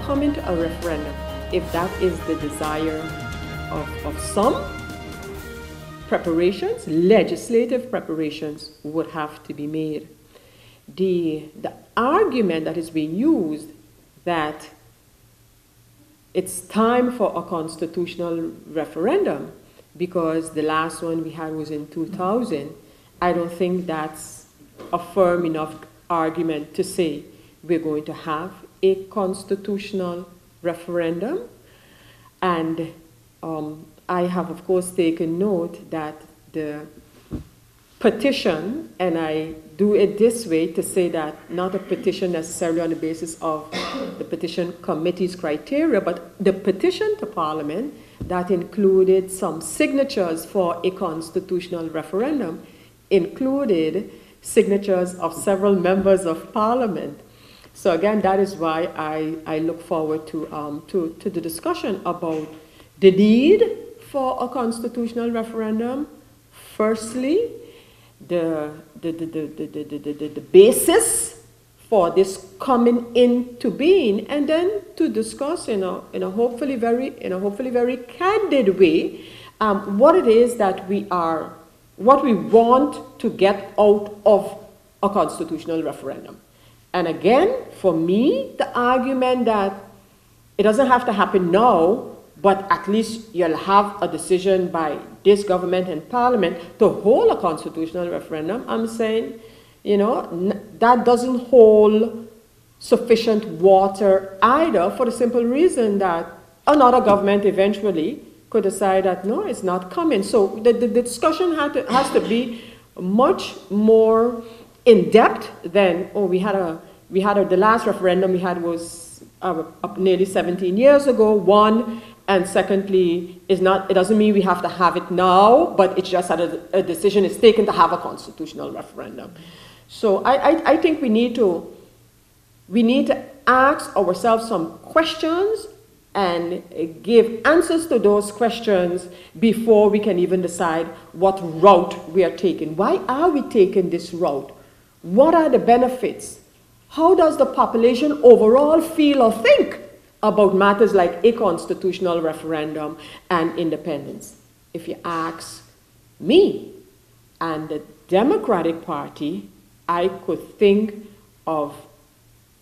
coming to a referendum, if that is the desire of some, preparations, legislative preparations would have to be made. The argument that is being used that it's time for a constitutional referendum because the last one we had was in 2000, I don't think that's a firm enough argument to say we're going to have a constitutional referendum. And I have, of course, taken note that the petition, and I do it this way to say that not a petition necessarily on the basis of the petition committee's criteria, but the petition to Parliament that included some signatures for a constitutional referendum included signatures of several members of Parliament. So again, that is why I look forward to the discussion about the need for a constitutional referendum. Firstly, the basis for this coming into being, and then to discuss in a hopefully very candid way what it is that what we want to get out of a constitutional referendum. And again, for me, the argument that it doesn't have to happen now, but at least you'll have a decision by this government and Parliament to hold a constitutional referendum, I'm saying, that doesn't hold sufficient water either, for the simple reason that another government eventually could decide that, no, it's not coming. So the discussion has to be much more in depth than, the last referendum we had was nearly 17 years ago, one, and secondly, it doesn't mean we have to have it now, but it's just that a decision is taken to have a constitutional referendum. So I think we need to ask ourselves some questions and give answers to those questions before we can even decide what route we are taking. Why are we taking this route? What are the benefits? How does the population overall feel or think about matters like a constitutional referendum and independence? If you ask me and the Democratic Party, I could think of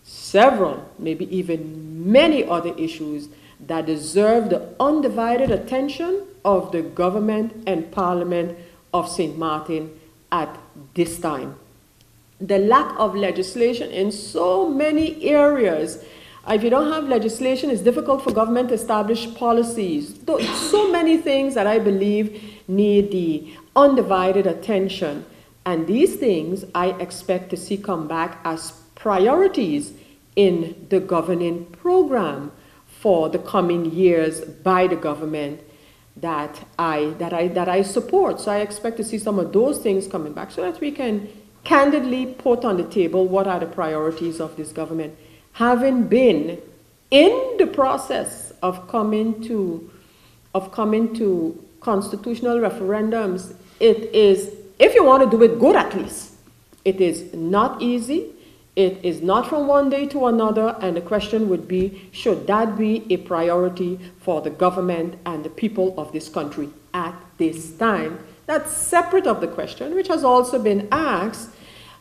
several, maybe even many other issues that deserve the undivided attention of the government and Parliament of St. Martin at this time. The lack of legislation in so many areas. If you don't have legislation, it's difficult for government to establish policies. So many things that I believe need the undivided attention. And these things I expect to see come back as priorities in the governing program for the coming years by the government that I support. So I expect to see some of those things coming back so that we can candidly put on the table what are the priorities of this government. Having been in the process of coming to constitutional referendums, it is, if you want to do it good at least, it is not easy. It is not from one day to another, and the question would be, should that be a priority for the government and the people of this country at this time? That's separate of the question, which has also been asked,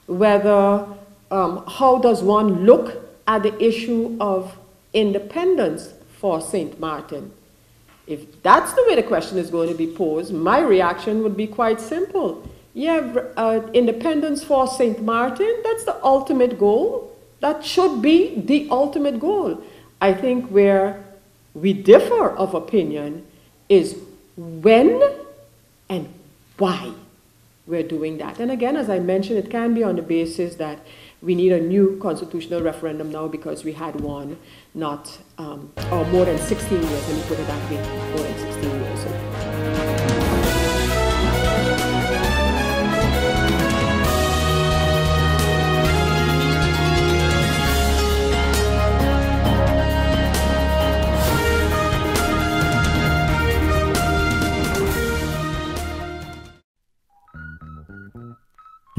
whether, how does one look at the issue of independence for St. Martin? If that's the way the question is going to be posed, my reaction would be quite simple. Yeah, independence for St. Martin, that's the ultimate goal. That should be the ultimate goal. I think where we differ of opinion is when and why we're doing that. And again, as I mentioned, it can be on the basis that we need a new constitutional referendum now because we had one not, or more than 16 years, let me put it that way, more than 16 years ago.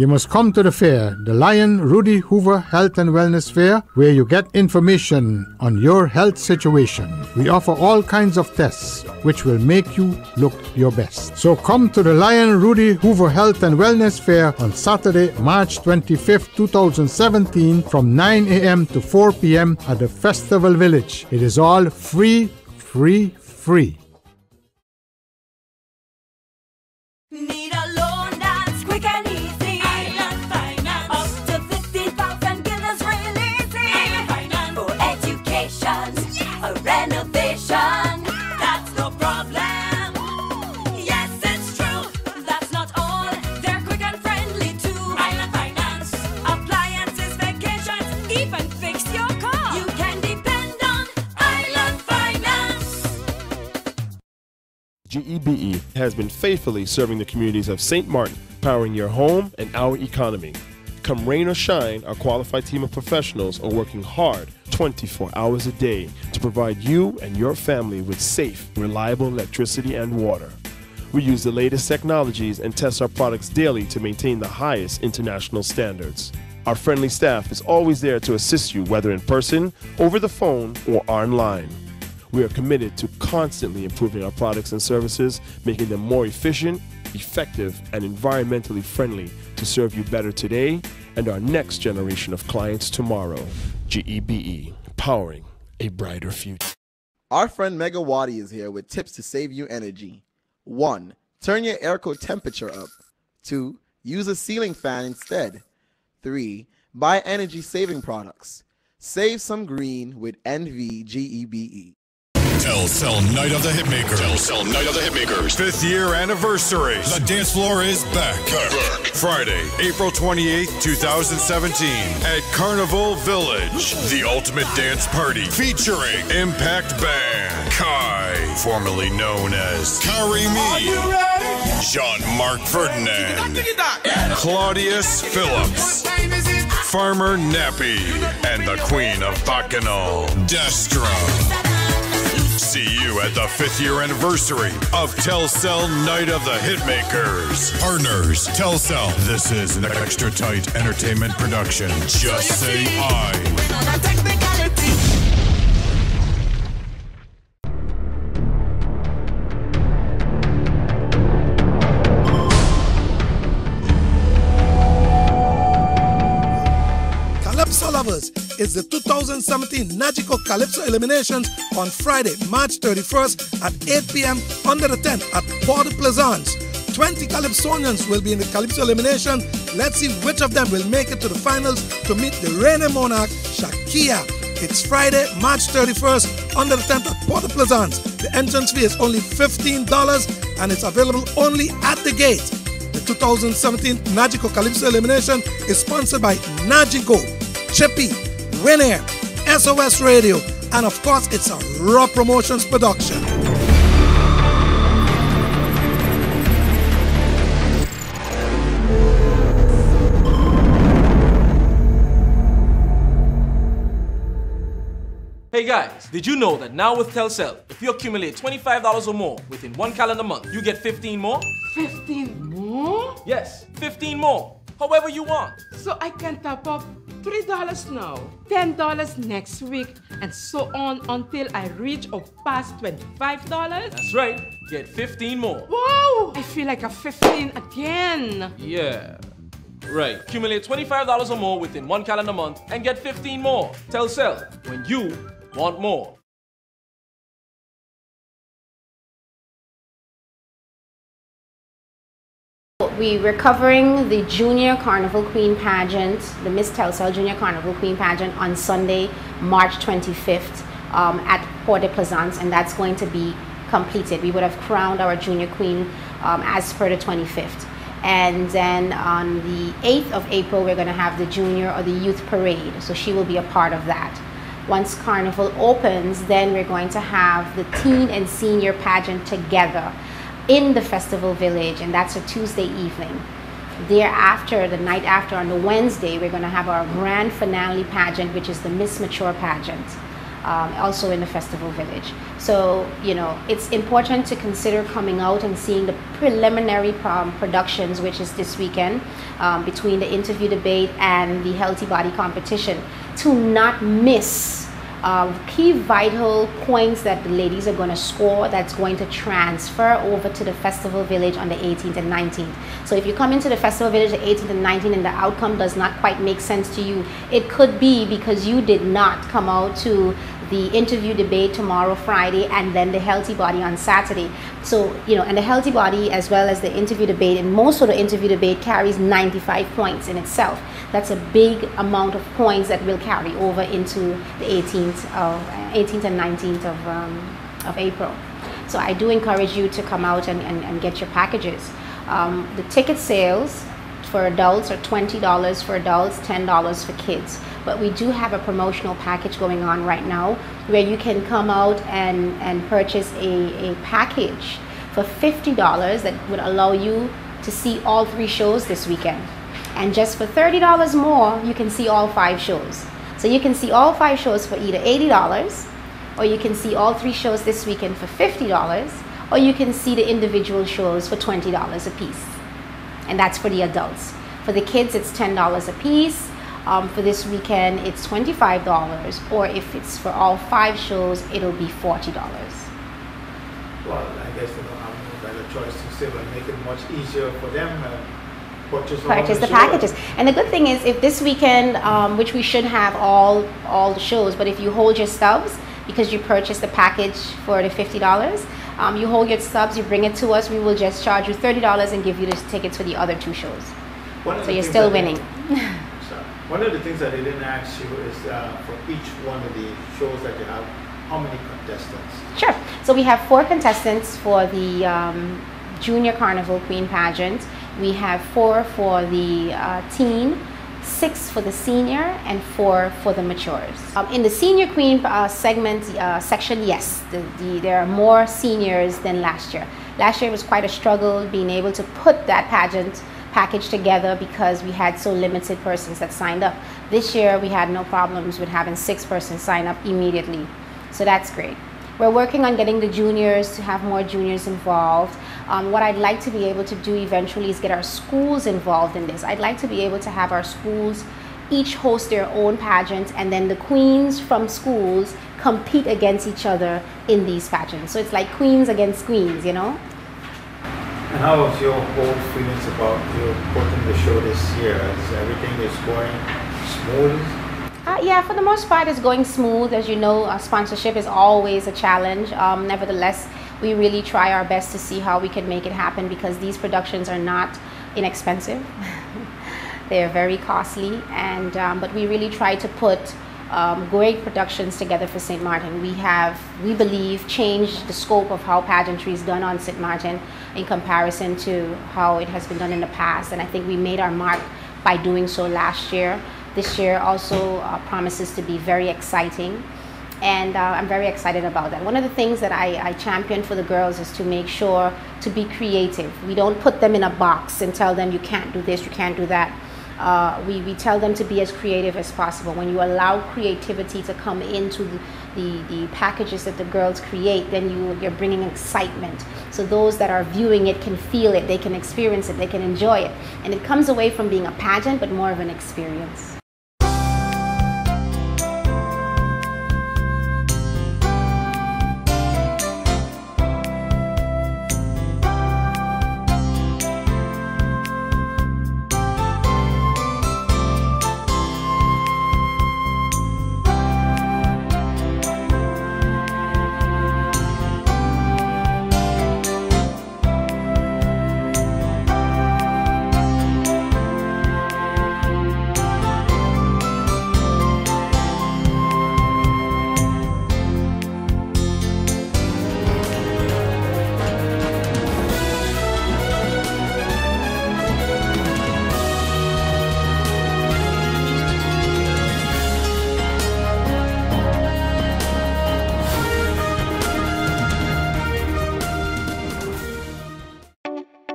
You must come to the fair, the Lion Rudy Hoover Health and Wellness Fair, where you get information on your health situation. We offer all kinds of tests, which will make you look your best. So come to the Lion Rudy Hoover Health and Wellness Fair on Saturday, March 25th, 2017 from 9 a.m. to 4 p.m. at the Festival Village. It is all free. Need a loan that's quick and easy. Island Finance. Up to 50,000 guineas real easy. Island Finance. For education, a renovation. That's no problem. Yes, it's true. That's not all. They're quick and friendly too. Island Finance. Appliances, vacations, even fix your car. You can depend on Island Finance. GEBE has been faithfully serving the communities of St. Martin, powering your home and our economy. Come rain or shine, our qualified team of professionals are working hard 24 hours a day to provide you and your family with safe, reliable electricity and water. We use the latest technologies and test our products daily to maintain the highest international standards. Our friendly staff is always there to assist you, whether in person, over the phone, or online. We are committed to constantly improving our products and services, making them more efficient, effective, and environmentally friendly to serve you better today and our next generation of clients tomorrow. GEBE, powering a brighter future. Our friend Megawati is here with tips to save you energy. 1. Turn your airco temperature up. 2. Use a ceiling fan instead. 3. Buy energy-saving products. Save some green with NVGEBE. Telcel Night of the Hitmakers. Telcel Night of the Hitmakers. 5th year anniversary. The dance floor is back. Friday, April 28th, 2017 at Carnival Village. The ultimate dance party featuring Impact Band, Kai, formerly known as Karimi, Jean-Marc Ferdinand, Claudius Phillips, Farmer Nappy, and the Queen of Bacchanal, Destra. See you at the 5th year anniversary of Telcel Night of the Hitmakers. Partners, Telcel. This is an extra tight entertainment production. Just say I. Lovers is the 2017 Nagico Calypso Eliminations on Friday, March 31st at 8 p.m. under the tent at Port Plaisance. 20 Calypsonians will be in the Calypso Elimination. Let's see which of them will make it to the finals to meet the reigning monarch, Shakia. It's Friday, March 31st under the tent at Port Plaisance. The entrance fee is only $15 and it's available only at the gate. The 2017 Nagico Calypso Elimination is sponsored by Nagico, Chippy, Winair, SOS Radio, and of course it's a Raw Promotions production. Hey guys, did you know that now with Telcel, if you accumulate $25 or more within one calendar month, you get 15 more? 15 more? Yes, 15 more. However you want. So I can top up $3 now, $10 next week, and so on until I reach or pass $25? That's right. Get 15 more. Wow! I feel like a 15 again. Yeah. Right. Accumulate $25 or more within one calendar month and get 15 more. Telcel, when you want more. We're covering the Junior Carnival Queen pageant, the Miss Telcel Junior Carnival Queen pageant on Sunday, March 25th at Port Plaisance, and that's going to be completed. We would have crowned our Junior Queen as per the 25th. And then on the 8th of April, we're going to have the Junior or the Youth Parade, so she will be a part of that. Once Carnival opens, then we're going to have the Teen and Senior pageant together in the Festival Village, and that's a Tuesday evening. Thereafter, the night after, on the Wednesday, we're going to have our grand finale pageant, which is the Miss Mature pageant. also in the Festival Village. So, you know, it's important to consider coming out and seeing the preliminary productions, which is this weekend, between the interview debate and the healthy body competition, to not miss key vital points that the ladies are going to score that's going to transfer over to the Festival Village on the 18th and 19th. So if you come into the Festival Village the 18th and 19th and the outcome does not quite make sense to you, it could be because you did not come out to the interview debate tomorrow, Friday, and then the healthy body on Saturday. So, you know, and the healthy body as well as the interview debate, and most of the interview debate carries 95 points in itself. That's a big amount of points that will carry over into the 18th and 19th of April. So I do encourage you to come out and get your packages. The ticket sales for adults are $20 for adults, $10 for kids. But we do have a promotional package going on right now where you can come out and purchase a package for $50 that would allow you to see all 3 shows this weekend. And just for $30 more, you can see all 5 shows. So you can see all 5 shows for either $80, or you can see all 3 shows this weekend for $50, or you can see the individual shows for $20 a piece. And that's for the adults. For the kids, it's $10 a piece. For this weekend, it's $25, or if it's for all 5 shows, it'll be $40. Well, I guess they don't have no better choice to save and make it much easier for them purchase the packages. And the good thing is, if this weekend, which we should have all the shows, but if you hold your stubs because you purchased the package for the $50, you hold your stubs, you bring it to us, we will just charge you $30 and give you the tickets for the other 2 shows. So you're still winning. One of the things that I didn't ask you is for each one of the shows that you have, how many contestants? Sure. So we have 4 contestants for the Junior Carnival Queen Pageant. We have 4 for the teen, 6 for the senior, and 4 for the matures. In the Senior Queen segment section, yes, there are more seniors than last year. Last year was quite a struggle being able to put that package together because we had so limited persons that signed up. This year we had no problems with having 6 persons sign up immediately. So that's great. We're working on getting the juniors to have more juniors involved. What I'd like to be able to do eventually is get our schools involved in this. I'd like to be able to have our schools each host their own pageant, and then the queens from schools compete against each other in these pageants. So it's like queens against queens, you know? And how was your whole feelings about you putting the show this year? Is everything is going smooth? Yeah, for the most part, it's going smooth. As you know, sponsorship is always a challenge. Nevertheless, we really try our best to see how we can make it happen because these productions are not inexpensive. They're very costly, and but we really try to put great productions together for St. Martin. We believe, changed the scope of how pageantry is done on St. Martin in comparison to how it has been done in the past, and I think we made our mark by doing so last year. This year also promises to be very exciting, and I'm very excited about that. One of the things that I champion for the girls is to make sure to be creative. We don't put them in a box and tell them you can't do this, you can't do that. We tell them to be as creative as possible. When you allow creativity to come into the packages that the girls create, then you're bringing excitement. So those that are viewing it can feel it, they can experience it, they can enjoy it. And it comes away from being a pageant, but more of an experience.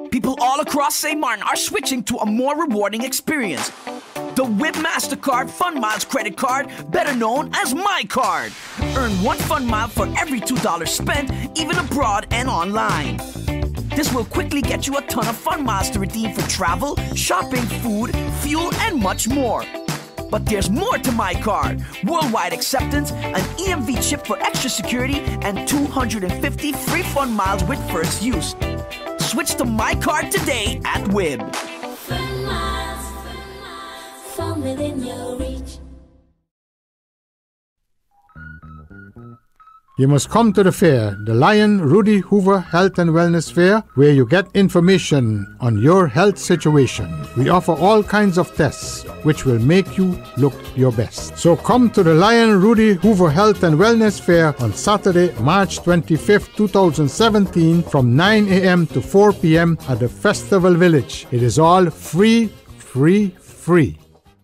People all across St. Martin are switching to a more rewarding experience. the WIB MasterCard Fun Miles credit card, better known as My Card. Earn 1 fun mile for every $2 spent, even abroad and online. This will quickly get you a ton of fun miles to redeem for travel, shopping, food, fuel, and much more. But there's more to My Card. Worldwide acceptance, an EMV chip for extra security, and 250 free fun miles with first use. Switch to My Card today at WIB. Fun miles, from within your reach. You must come to the fair, the Lion Rudy Hoover Health and Wellness Fair, where you get information on your health situation. We offer all kinds of tests, which will make you look your best. So come to the Lion Rudy Hoover Health and Wellness Fair on Saturday, March 25th, 2017 from 9 a.m. to 4 p.m. at the Festival Village. It is all free.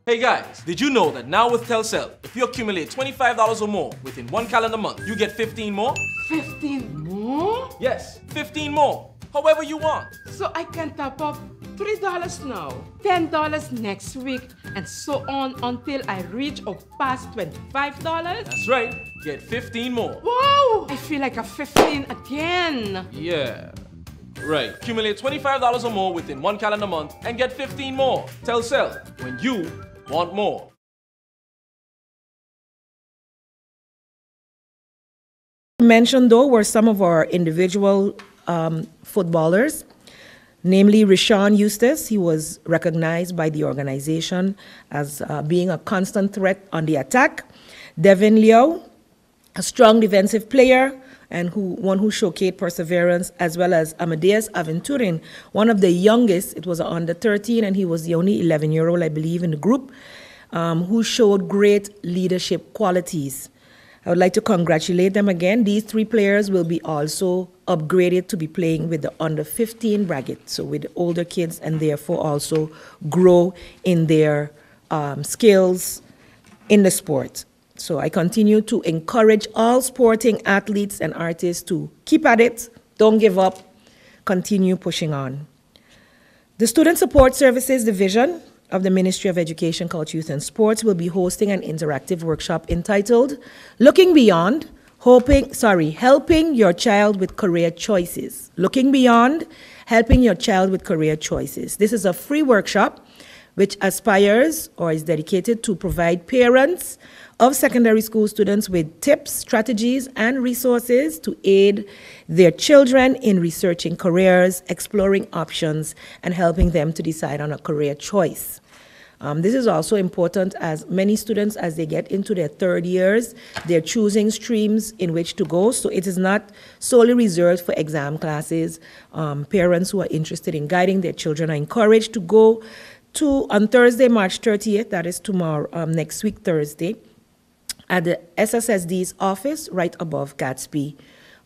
Hey guys, did you know that now with Telcel, if you accumulate $25 or more within 1 calendar month, you get 15 more? 15 more? Yes, 15 more. However you want. So I can top up $3 now, $10 next week, and so on until I reach or pass $25? That's right. Get 15 more. Wow! I feel like a 15 again. Yeah. Right. Accumulate $25 or more within 1 calendar month and get 15 more. Telcel, when you want more. Mentioned though were some of our individual footballers, namely Rashawn Eustace. He was recognized by the organization as being a constant threat on the attack. Devin Liao, a strong defensive player and one who showcased perseverance, as well as Amadeus Aventurin, one of the youngest. It was under 13 and he was the only 11-year-old, I believe, in the group, who showed great leadership qualities. I would like to congratulate them again. These 3 players will be also upgraded to be playing with the under 15 bracket, so with the older kids, and therefore also grow in their skills in the sport. So I continue to encourage all sporting athletes and artists to keep at it, don't give up, continue pushing on. The Student Support Services Division of the Ministry of Education, Culture, Youth and Sports will be hosting an interactive workshop entitled Looking Beyond, Helping Your Child with Career Choices. Looking Beyond, Helping Your Child with Career Choices. This is a free workshop which aspires or is dedicated to provide parents of secondary school students with tips, strategies, and resources to aid their children in researching careers, exploring options, and helping them to decide on a career choice. This is also important as many students, as they get into their 3rd years, they're choosing streams in which to go. So it is not solely reserved for exam classes. Parents who are interested in guiding their children are encouraged to go to, on Thursday, March 30th, that is tomorrow, next week, Thursday, at the SSSD's office right above Gatsby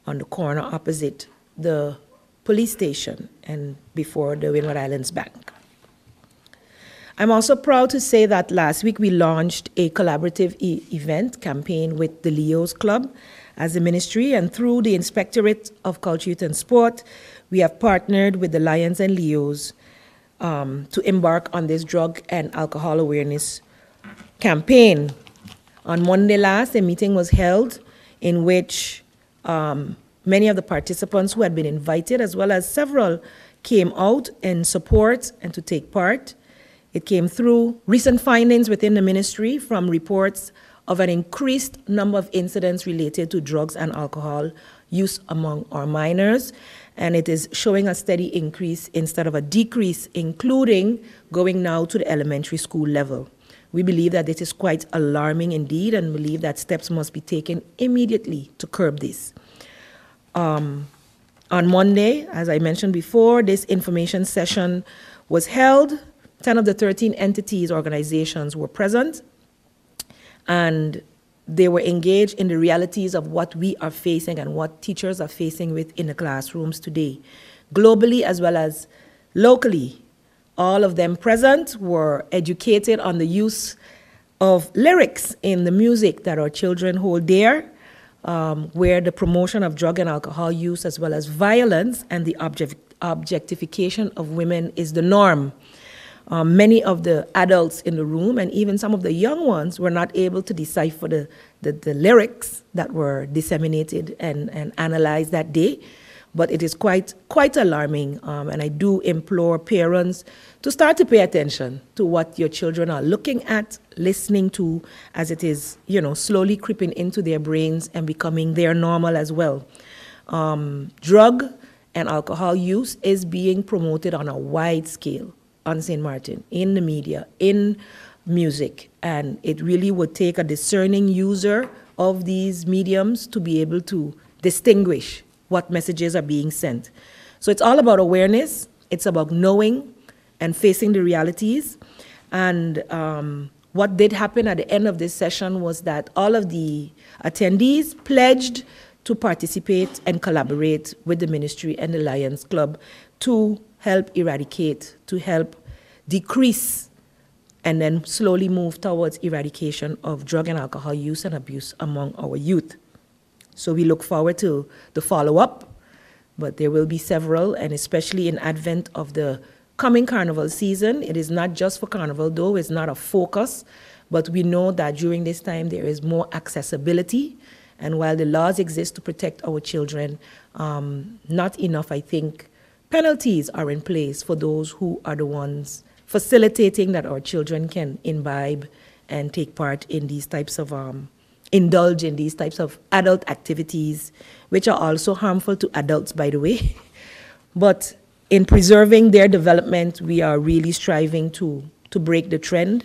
on the corner opposite the police station and before the Windward Islands Bank. I'm also proud to say that last week we launched a collaborative event campaign with the Leos Club as a ministry, and through the Inspectorate of Culture, Youth and Sport, we have partnered with the Lions and Leos to embark on this drug and alcohol awareness campaign. On Monday last, a meeting was held in which many of the participants who had been invited, as well as several, came out in support and to take part. It came through recent findings within the ministry from reports of an increased number of incidents related to drugs and alcohol use among our minors, and it is showing a steady increase instead of a decrease, including going now to the elementary school level. We believe that this is quite alarming indeed, and believe that steps must be taken immediately to curb this. On Monday, as I mentioned before, this information session was held. 10 of the 13 entities, organizations were present, and they were engaged in the realities of what we are facing and what teachers are facing within the classrooms today. Globally as well as locally, all of them present were educated on the use of lyrics in the music that our children hold dear, where the promotion of drug and alcohol use as well as violence and the objectification of women is the norm. many of the adults in the room and even some of the young ones were not able to decipher the lyrics that were disseminated and analyzed that day. But it is quite alarming, and I do implore parents to start to pay attention to what your children are looking at, listening to, as it is, slowly creeping into their brains and becoming their normal as well. Drug and alcohol use is being promoted on a wide scale on St. Martin, in the media, in music, and it really would take a discerning user of these mediums to be able to distinguish what messages are being sent. So it's all about awareness, it's about knowing and facing the realities. And what did happen at the end of this session was that all of the attendees pledged to participate and collaborate with the ministry and the Lions Club to help eradicate, to help decrease, and then slowly move towards eradication of drug and alcohol use and abuse among our youth. So we look forward to the follow-up, but there will be several, and especially in advent of the coming carnival season. It is not just for carnival, though, it's not a focus, but we know that during this time there is more accessibility, and while the laws exist to protect our children, not enough, I think, penalties are in place for those who are the ones facilitating that our children can imbibe and take part in these types of indulge in these types of adult activities, which are also harmful to adults, by the way. But in preserving their development, we are really striving to break the trend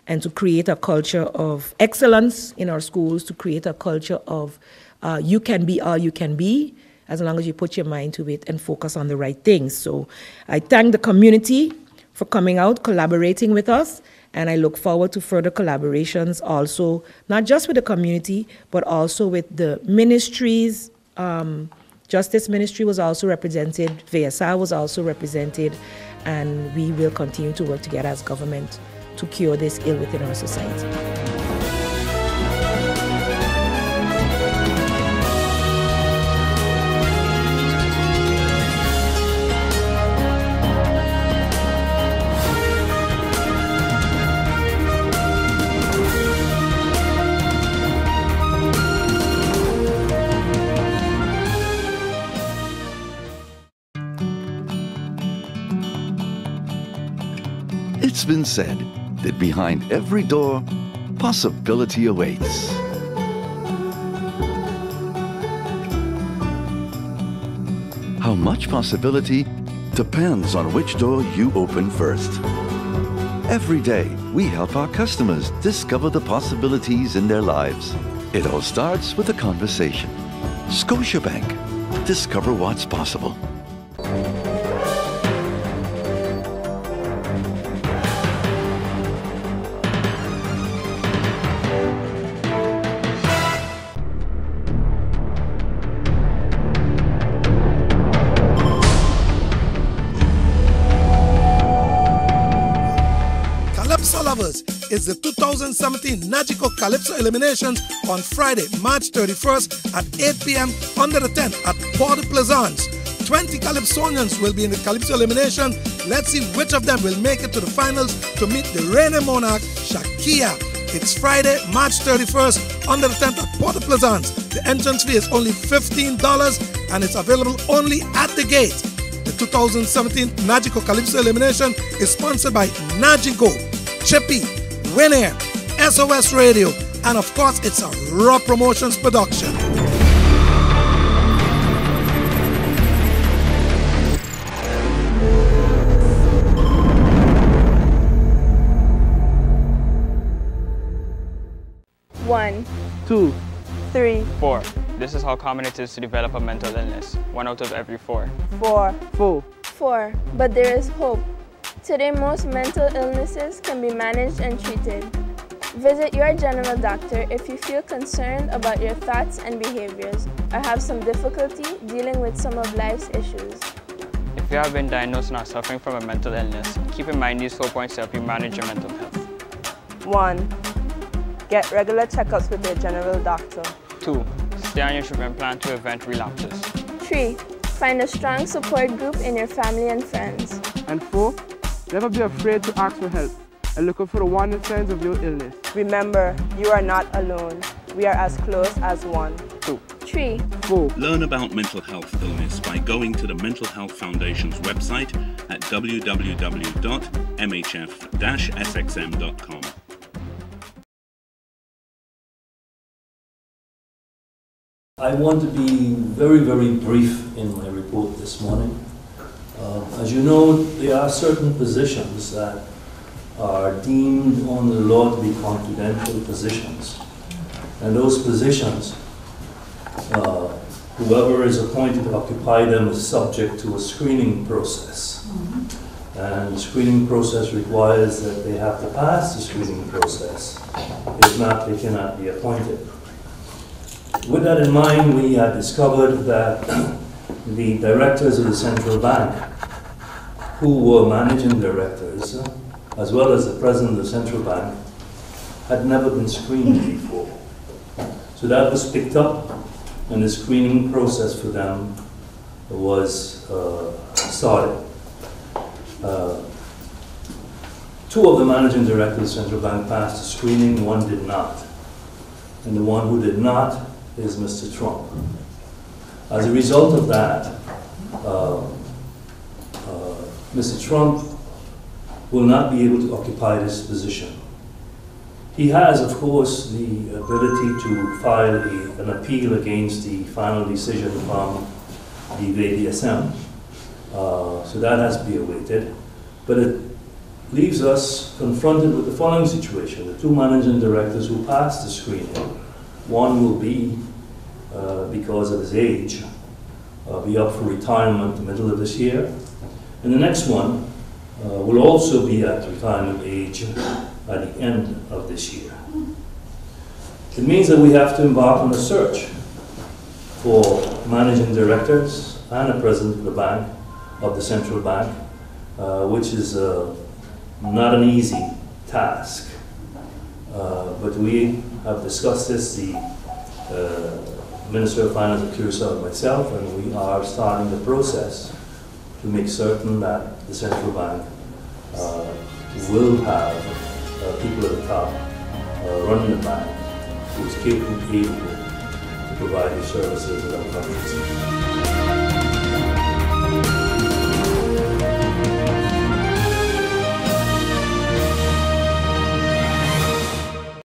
and to create a culture of excellence in our schools, to create a culture of you can be all you can be, as long as you put your mind to it and focus on the right things. So I thank the community for coming out, collaborating with us, and I look forward to further collaborations also, not just with the community, but also with the ministries. Justice Ministry was also represented, VSR was also represented, and we will continue to work together as government to cure this ill within our society. It's been said that behind every door, possibility awaits. How much possibility depends on which door you open first. Every day, we help our customers discover the possibilities in their lives. It all starts with a conversation. Scotiabank. Discover what's possible. Is the 2017 Nagico Calypso Eliminations on Friday, March 31st at 8 p.m. under the tent at Port Plaisance. 20 Calypsonians will be in the Calypso Elimination. Let's see which of them will make it to the finals to meet the reigning monarch, Shakia. It's Friday, March 31st under the tent at Port Plaisance. The entrance fee is only $15 and it's available only at the gate. The 2017 Nagico Calypso Elimination is sponsored by Nagico, Chippy, Winair, SOS Radio, and of course it's a Raw Promotions production. One, 2, 3, 4. This is how common it is to develop a mental illness. 1 out of every 4. 4, 4. 4. But there is hope. Today, most mental illnesses can be managed and treated. Visit your general doctor if you feel concerned about your thoughts and behaviors or have some difficulty dealing with some of life's issues. If you have been diagnosed and are suffering from a mental illness, keep in mind these 4 points to help you manage your mental health. 1. Get regular checkups with your general doctor. 2. Stay on your treatment plan to prevent relapses. 3. Find a strong support group in your family and friends. And 4. Never be afraid to ask for help and look out for the warning signs of your illness. Remember, you are not alone. We are as close as 1, 2, 3, 4. Learn about mental health illness by going to the Mental Health Foundation's website at www.mhf-sxm.com. I want to be very, very brief in my report this morning. As you know, there are certain positions that are deemed under the law to be confidential positions. And those positions, whoever is appointed to occupy them is subject to a screening process. And the screening process requires that they have to pass the screening process. If not, they cannot be appointed. With that in mind, we had discovered that the directors of the central bank, who were managing directors, as well as the president of the central bank, had never been screened before. So that was picked up, and the screening process for them was started. Two of the managing directors of the central bank passed the screening, one did not. And the one who did not is Mr. Trump. As a result of that, Mr. Trump will not be able to occupy this position. He has, of course, the ability to file an appeal against the final decision from the VDSM. So that has to be awaited. But it leaves us confronted with the following situation. The two managing directors who passed the screening, one will be, because of his age, be up for retirement in the middle of this year. And the next one will also be at retirement age at the end of this year. It means that we have to embark on a search for managing directors and a president of the bank, of the central bank, which is not an easy task. But we have discussed this, the Minister of Finance of Curacao and myself, and we are starting the process to make certain that the central bank will have people at the top running the bank who is capable to provide these services in other countries.